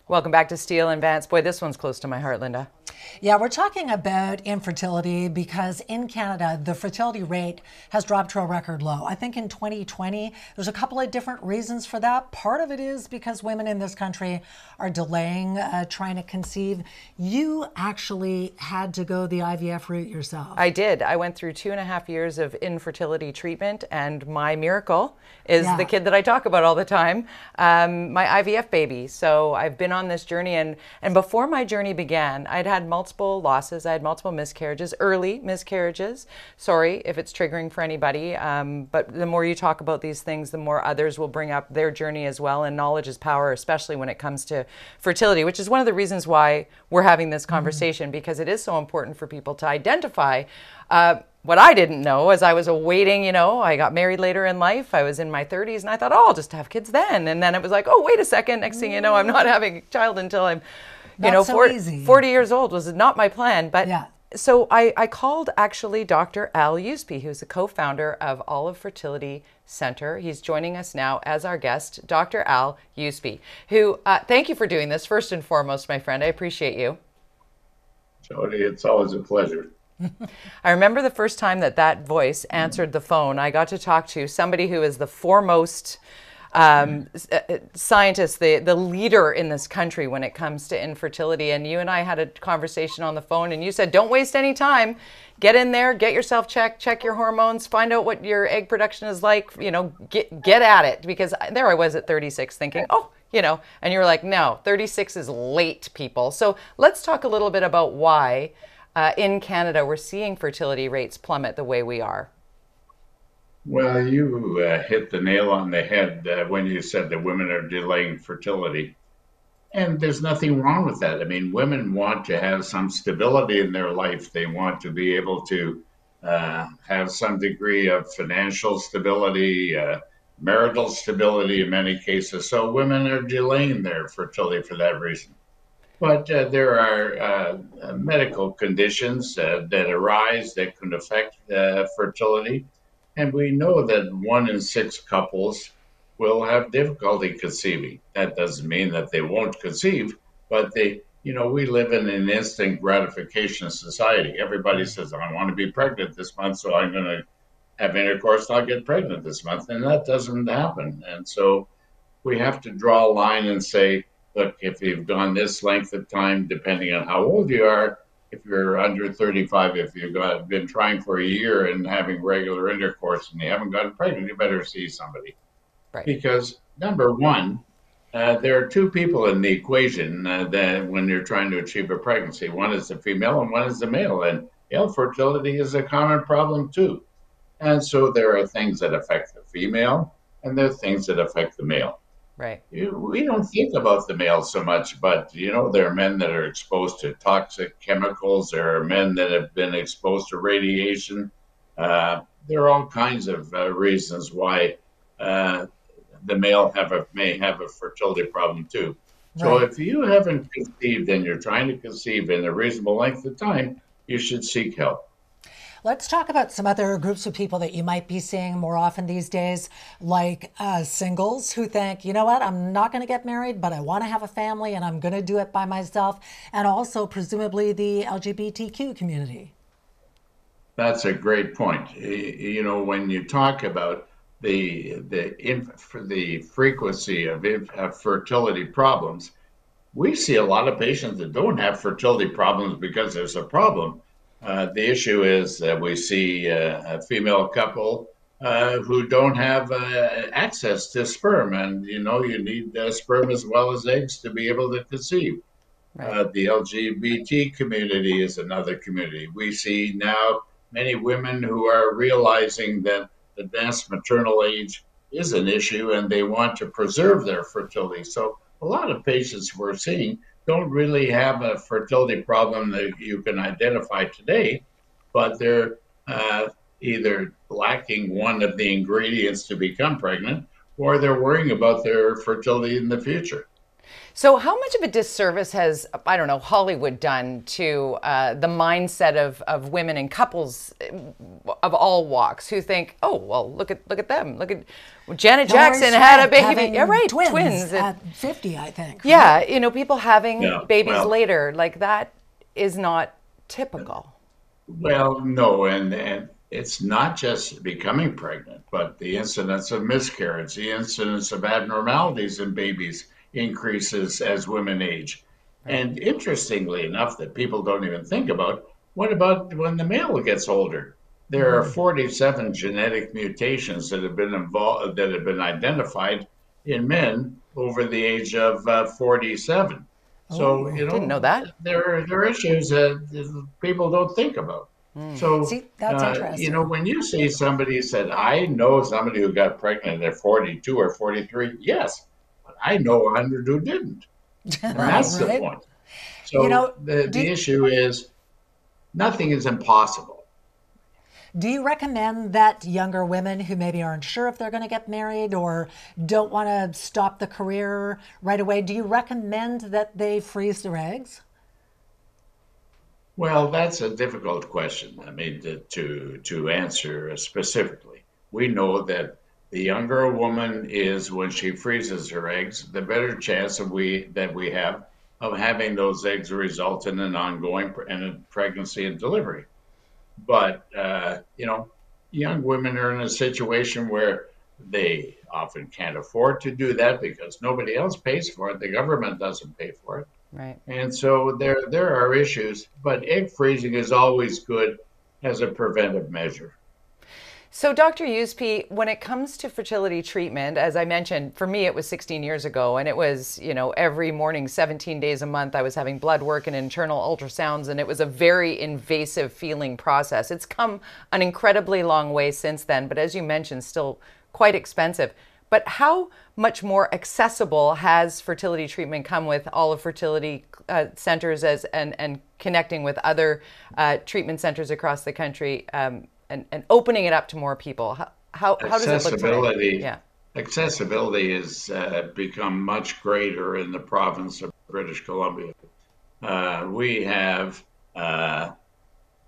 Welcome back to Steel and Vance. Boy, this one's close to my heart, Linda. Yeah, we're talking about infertility because in Canada, the fertility rate has dropped to a record low. I think in 2020, there's a couple of different reasons for that. Part of it is because women in this country are delaying trying to conceive. You actually had to go the IVF route yourself. I did. I went through 2.5 years of infertility treatment, and my miracle is the kid that I talk about all the time, my IVF baby. So I've been on this journey, and before my journey began, I'd had multiple losses. I had multiple miscarriages, early miscarriages. Sorry if it's triggering for anybody, but the more you talk about these things, the more others will bring up their journey as well. And knowledge is power, especially when it comes to fertility, which is one of the reasons why we're having this conversation, because it is so important for people to identify. What I didn't know as I was awaiting, I got married later in life. I was in my 30s and I thought, oh, I'll just have kids then. And then it was like, oh, wait a second. Next thing you know, I'm not having a child until I'm, Not so 40 years old. Was not my plan. But Yeah. so I called actually Dr. Al Yuzpe, who's the co-founder of Olive Fertility Centre. He's joining us now as our guest, Dr. Al Yuzpe, who, thank you for doing this, first and foremost, my friend. I appreciate you. Jody, it's always a pleasure. I remember the first time that voice answered the phone. I got to talk to somebody who is the foremost scientist, the leader in this country when it comes to infertility. And you and I had a conversation on the phone, and you said, don't waste any time. Get in there, get yourself checked, check your hormones, find out what your egg production is like, get at it. Because there I was at 36 thinking, and you were like, no, 36 is late, people. So let's talk a little bit about why in Canada we're seeing fertility rates plummet the way we are. Well, you hit the nail on the head when you said that women are delaying fertility. And there's nothing wrong with that. I mean, women want to have some stability in their life. They want to be able to have some degree of financial stability, marital stability in many cases. So women are delaying their fertility for that reason. But there are medical conditions that arise that can affect fertility. And we know that 1 in 6 couples will have difficulty conceiving. That doesn't mean that they won't conceive, but we live in an instant gratification society. Everybody says, I want to be pregnant this month, so I'm going to have intercourse, I'll get pregnant this month. And that doesn't happen. And so we have to draw a line and say, look, if you've gone this length of time, depending on how old you are, if you're under 35, if you've been trying for a year and having regular intercourse and you haven't gotten pregnant, you better see somebody. Right. Because number one, there are two people in the equation that when you're trying to achieve a pregnancy. One is the female and one is the male. And fertility is a common problem too. And so there are things that affect the female and there are things that affect the male. Right. We don't think about the male so much, but there are men that are exposed to toxic chemicals. There are men that have been exposed to radiation. There are all kinds of reasons why the male may have a fertility problem too. So Right. if you haven't conceived and you're trying to conceive in a reasonable length of time, you should seek help. Let's talk about some other groups of people that you might be seeing more often these days, like singles who think, you know what, I'm not going to get married, but I want to have a family and I'm going to do it by myself. And also, presumably, the LGBTQ community. That's a great point. When you talk about for the frequency of fertility problems, we see a lot of patients that don't have fertility problems because there's a problem. The issue is that we see a female couple who don't have access to sperm, and you need sperm as well as eggs to be able to conceive. Right. The LGBT community is another community. We see now many women who are realizing that advanced maternal age is an issue and they want to preserve their fertility. So a lot of patients we're seeing don't really have a fertility problem that you can identify today, but they're either lacking one of the ingredients to become pregnant or they're worrying about their fertility in the future. So how much of a disservice has, I don't know, Hollywood done to the mindset of women and couples of all walks who think, oh, well, look at them. Look at Janet Jackson had a baby. Yeah, right. Twins at 50, I think. Yeah, right? you know, people having babies well, later, like that is not typical. well, no, and it's not just becoming pregnant, but the incidence of miscarriage, the incidence of abnormalities in babies increases as women age. Right. And interestingly enough, that people don't even think about, what about when the male gets older? There are 47 genetic mutations that have been involved, that have been identified in men over the age of 47. So, Oh, Didn't know that. there are issues that people don't think about. So, see, that's interesting. when you say somebody said, I know somebody who got pregnant at 42 or 43, yes, but I know 100 who didn't. And that's the Right? point. You So know, the issue is nothing is impossible. do you recommend that younger women who maybe aren't sure if they're going to get married or don't want to stop the career right away, do you recommend that they freeze their eggs? Well, that's a difficult question. I mean, to answer specifically, we know that the younger a woman is when she freezes her eggs, the better chance that we have of having those eggs result in an ongoing pregnancy and delivery. But young women are in a situation where they often can't afford to do that because nobody else pays for it. The government doesn't pay for it. Right. And so there are issues, but egg freezing is always good as a preventive measure. So, Dr. Yuzpe, when it comes to fertility treatment, as I mentioned, for me it was 16 years ago, and it was, every morning, 17 days a month, I was having blood work and internal ultrasounds, and it was a very invasive feeling process. It's come an incredibly long way since then, but as you mentioned, still quite expensive. But how much more accessible has fertility treatment come with Olive Fertility Centers and connecting with other treatment centers across the country? And opening it up to more people. How does it look today? Yeah. Accessibility has become much greater in the province of British Columbia. We have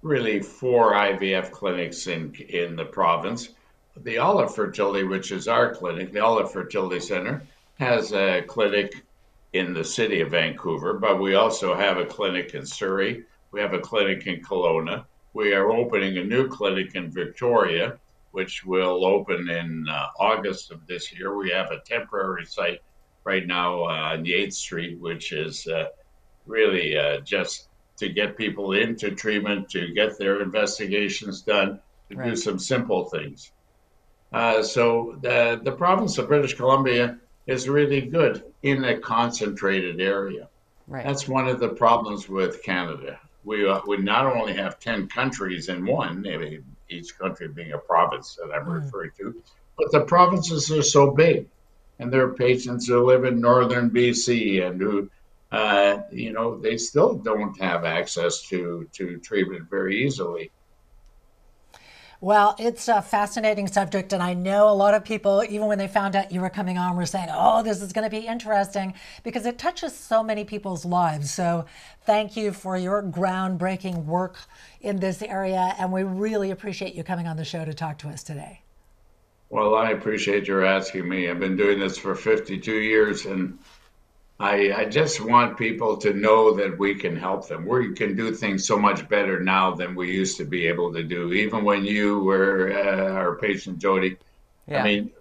really 4 IVF clinics in the province. The Olive Fertility, which is our clinic, the Olive Fertility Centre, has a clinic in the city of Vancouver, but we also have a clinic in Surrey. We have a clinic in Kelowna. We are opening a new clinic in Victoria, which will open in August of this year. We have a temporary site right now on 8th Street, which is really just to get people into treatment, to get their investigations done, to do some simple things. So the province of British Columbia is really good in a concentrated area. Right. That's one of the problems with Canada. We not only have 10 countries in one, each country being a province that I'm referring to, but the provinces are so big. And there are patients who live in northern BC and who, they still don't have access to treatment very easily. Well, it's a fascinating subject, and I know a lot of people, even when they found out you were coming on, were saying, oh, this is going to be interesting, because it touches so many people's lives. So thank you for your groundbreaking work in this area, and we really appreciate you coming on the show to talk to us today. Well, I appreciate your asking me. I've been doing this for 52 years, and I just want people to know that we can help them. We can do things so much better now than we used to be able to do. Even when you were our patient, Jody. Yeah. I mean,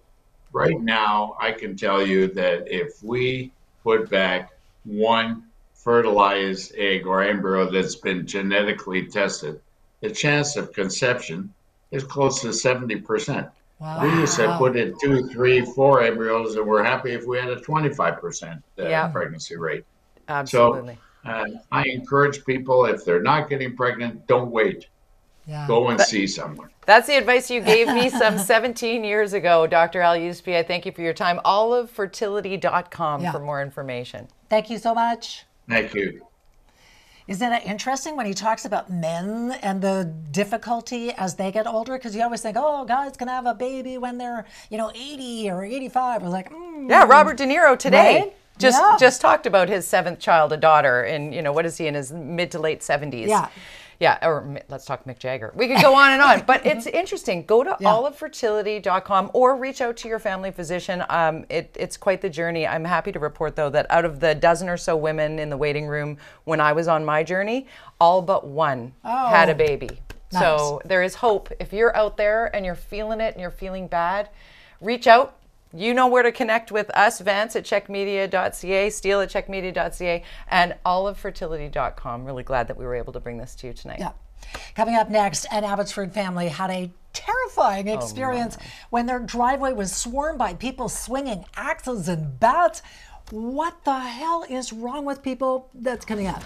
right now, I can tell you that if we put back one fertilized egg or embryo that's been genetically tested, the chance of conception is close to 70%. Wow. We used to put in 2, 3, 4 embryos, and we're happy if we had a 25% pregnancy rate. Absolutely. So I encourage people, if they're not getting pregnant, don't wait. Yeah. Go and see someone. That's the advice you gave me some 17 years ago, Dr. Al Yuzpe. I thank you for your time. OliveFertility.com for more information. Thank you so much. Thank you. Isn't it interesting when he talks about men and the difficulty as they get older? Because you always think, oh, guys can have a baby when they're, 80 or 85. We're like, yeah, Robert De Niro today. Right? just talked about his 7th child, a daughter, and what is he, in his mid to late 70s? Yeah. Yeah, or let's talk Mick Jagger. We could go on and on, but it's interesting. Go to olivefertility.com or reach out to your family physician. It's quite the journey. I'm happy to report, though, that out of the dozen or so women in the waiting room when I was on my journey, all but one had a baby. Nice. So there is hope. If you're out there and you're feeling it and you're feeling bad, reach out. You know where to connect with us, Vance at CHEKmedia.ca, Steele at CHEKmedia.ca, and olivefertility.com. Really glad that we were able to bring this to you tonight. Yeah. Coming up next, an Abbotsford family had a terrifying experience when their driveway was swarmed by people swinging axes and bats. What the hell is wrong with people? That's coming up.